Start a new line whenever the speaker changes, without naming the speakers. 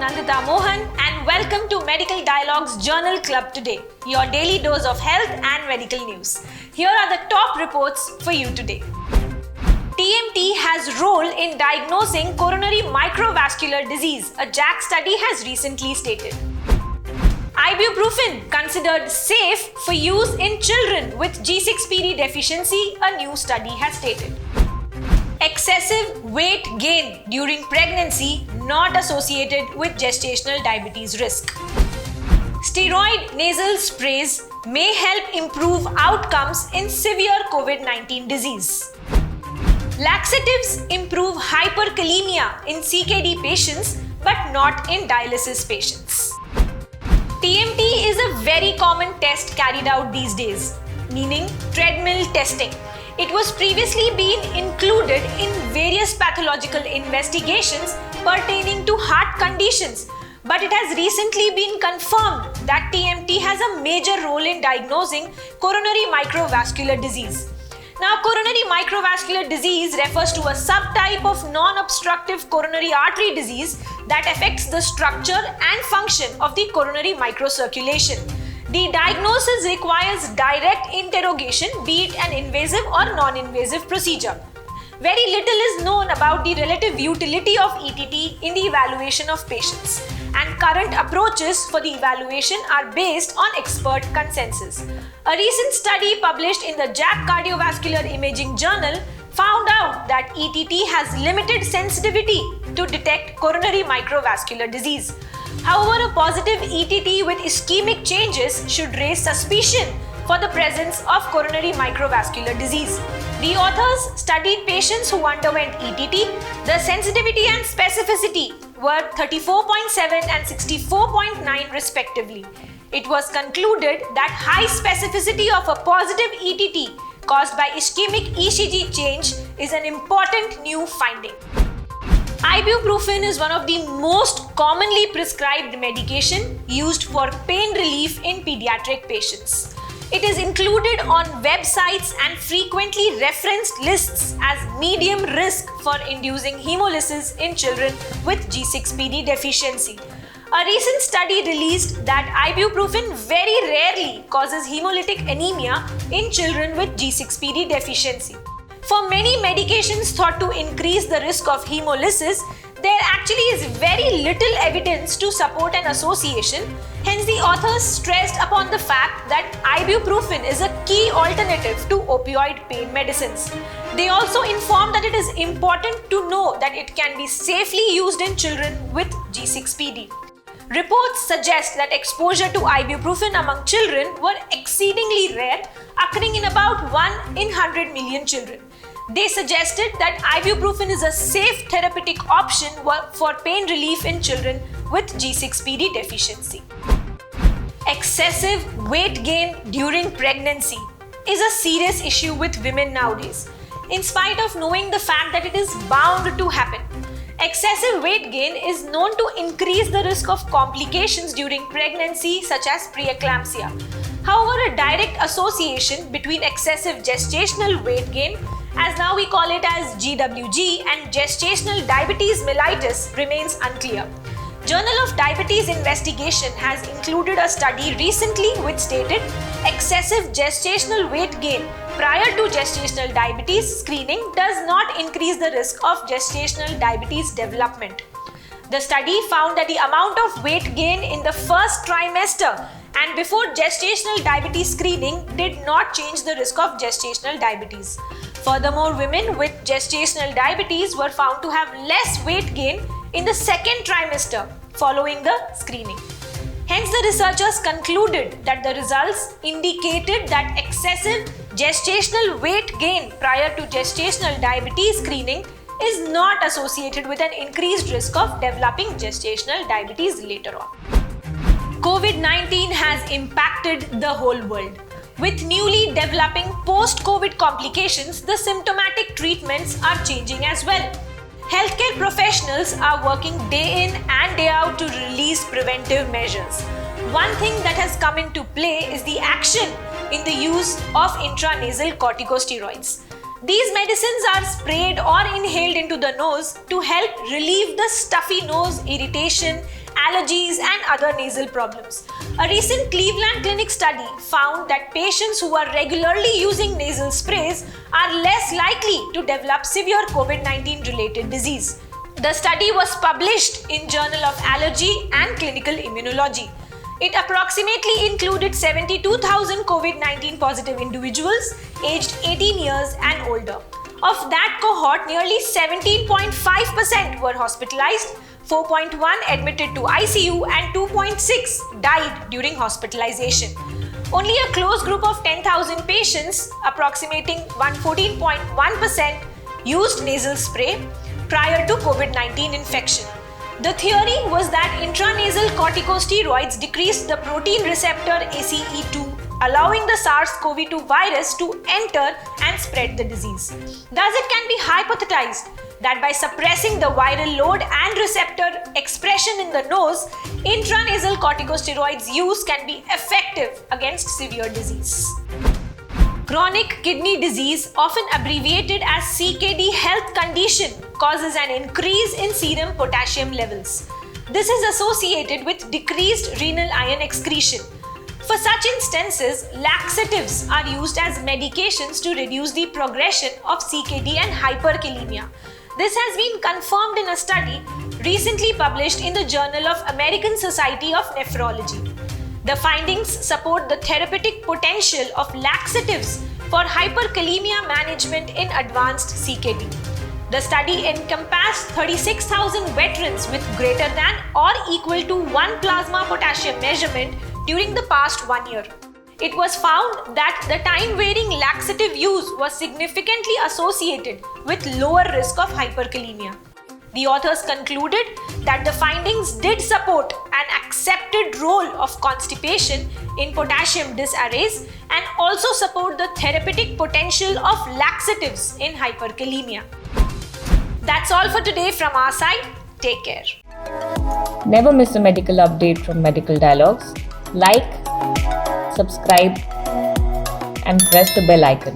Nandita Mohan and welcome to Medical Dialogues Journal Club today, your daily dose of health and medical news. Here are the top reports for you today. TMT has role in diagnosing coronary microvascular disease, a JACC study has recently stated. Ibuprofen considered safe for use in children with G6PD deficiency, a new study has stated. Excessive weight gain during pregnancy not associated with gestational diabetes risk. Steroid nasal sprays may help improve outcomes in severe COVID-19 disease. Laxatives improve hyperkalemia in CKD patients but not in dialysis patients. TMT is a very common test carried out these days, meaning treadmill testing. It was previously been included in various pathological investigations pertaining to heart conditions, but it has recently been confirmed that TMT has a major role in diagnosing coronary microvascular disease. Now, coronary microvascular disease refers to a subtype of non-obstructive coronary artery disease that affects the structure and function of the coronary microcirculation. The diagnosis requires direct interrogation, be it an invasive or non-invasive procedure. Very little is known about the relative utility of ETT in the evaluation of patients, and current approaches for the evaluation are based on expert consensus. A recent study published in the JACC Cardiovascular Imaging Journal found out that ETT has limited sensitivity to detect coronary microvascular disease. However, a positive ETT with ischemic changes should raise suspicion for the presence of coronary microvascular disease. The authors studied patients who underwent ETT. The sensitivity and specificity were 34.7 and 64.9 respectively. It was concluded that high specificity of a positive ETT caused by ischemic ECG change is an important new finding. Ibuprofen is one of the most commonly prescribed medication used for pain relief in pediatric patients. It is included on websites and frequently referenced lists as medium risk for inducing hemolysis in children with G6PD deficiency. A recent study released that ibuprofen very rarely causes hemolytic anemia in children with G6PD deficiency. For many medications thought to increase the risk of hemolysis, there actually is very little evidence to support an association. Hence, the authors stressed upon the fact that ibuprofen is a key alternative to opioid pain medicines. They also informed that it is important to know that it can be safely used in children with G6PD. Reports suggest that exposure to ibuprofen among children were exceedingly rare, occurring in about 1 in 100 million children. They suggested that ibuprofen is a safe therapeutic option for pain relief in children with G6PD deficiency. Excessive weight gain during pregnancy is a serious issue with women nowadays, in spite of knowing the fact that it is bound to happen. Excessive weight gain is known to increase the risk of complications during pregnancy, such as preeclampsia. However, a direct association between excessive gestational weight gain, as now we call it as GWG, and gestational diabetes mellitus remains unclear. Journal of Diabetes Investigation has included a study recently which stated excessive gestational weight gain prior to gestational diabetes screening does not increase the risk of gestational diabetes development. The study found that the amount of weight gain in the first trimester and before gestational diabetes screening did not change the risk of gestational diabetes. Furthermore, women with gestational diabetes were found to have less weight gain in the second trimester following the screening. Hence, the researchers concluded that the results indicated that excessive gestational weight gain prior to gestational diabetes screening is not associated with an increased risk of developing gestational diabetes later on. COVID-19 has impacted the whole world. With newly developing post-COVID complications, the symptomatic treatments are changing as well. Healthcare professionals are working day in and day out to release preventive measures. One thing that has come into play is the action in the use of intranasal corticosteroids. These medicines are sprayed or inhaled into the nose to help relieve the stuffy nose, irritation, allergies, and other nasal problems. A recent Cleveland Clinic study found that patients who are regularly using nasal sprays are less likely to develop severe COVID-19 related disease. The study was published in Journal of Allergy and Clinical Immunology. It approximately included 72,000 COVID-19 positive individuals aged 18 years and older. Of that cohort, nearly 17.5% were hospitalized, 4.1 admitted to ICU, and 2.6 died during hospitalization. Only a close group of 10,000 patients, approximating 14.1%, used nasal spray prior to COVID-19 infection. The theory was that intranasal corticosteroids decreased the protein receptor ACE2, allowing the SARS-CoV-2 virus to enter and spread the disease. Thus, it can be hypothesized that by suppressing the viral load and receptor expression in the nose, intranasal corticosteroids use can be effective against severe disease. Chronic kidney disease, often abbreviated as CKD health condition, causes an increase in serum potassium levels. This is associated with decreased renal iron excretion. For such instances, laxatives are used as medications to reduce the progression of CKD and hyperkalemia. This has been confirmed in a study recently published in the Journal of American Society of Nephrology. The findings support the therapeutic potential of laxatives for hyperkalemia management in advanced CKD. The study encompassed 36,000 veterans with greater than or equal to 1 plasma potassium measurement during the past 1 year. It was found that the time-varying laxative use was significantly associated with lower risk of hyperkalemia. The authors concluded that the findings did support an accepted role of constipation in potassium disarrays and also support the therapeutic potential of laxatives in hyperkalemia. That's all for today from our side. Take care.
Never miss a medical update from Medical Dialogues. Like, subscribe, and press the bell icon.